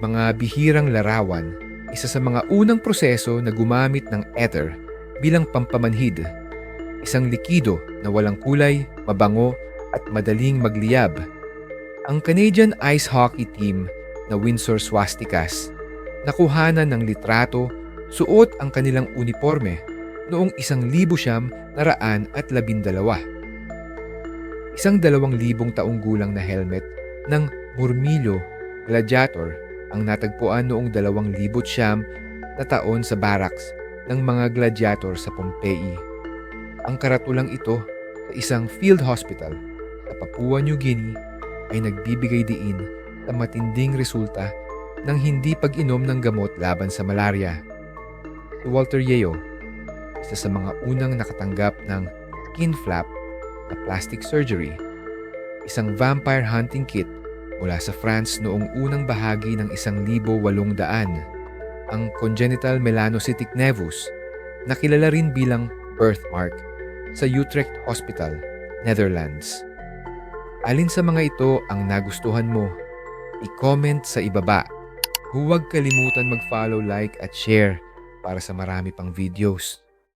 Mga bihirang larawan, isa sa mga unang proseso na gumamit ng ether bilang pampamanhid. Isang likido na walang kulay, mabango at madaling magliyab. Ang Canadian ice hockey team na Windsor Swastikas nakuhanan ng litrato suot ang kanilang uniforme noong 1912. Isang 2,000 taong gulang na helmet ng Murmillo Gladiator ang natagpuan noong 2009 na taon sa barracks ng mga gladiator sa Pompeii. Ang karatulang ito sa isang field hospital sa Papua New Guinea ay nagbibigay diin sa matinding resulta ng hindi pag-inom ng gamot laban sa malaria. Si Walter Yeo, isa sa mga unang nakatanggap ng skin flap na plastic surgery, isang vampire hunting kit mula sa France noong unang bahagi ng 1800, ang congenital melanocytic nevus na kilala rin bilang birthmark sa Utrecht Hospital, Netherlands. Alin sa mga ito ang nagustuhan mo? I-comment sa ibaba. Huwag kalimutan mag-follow, like at share para sa marami pang videos.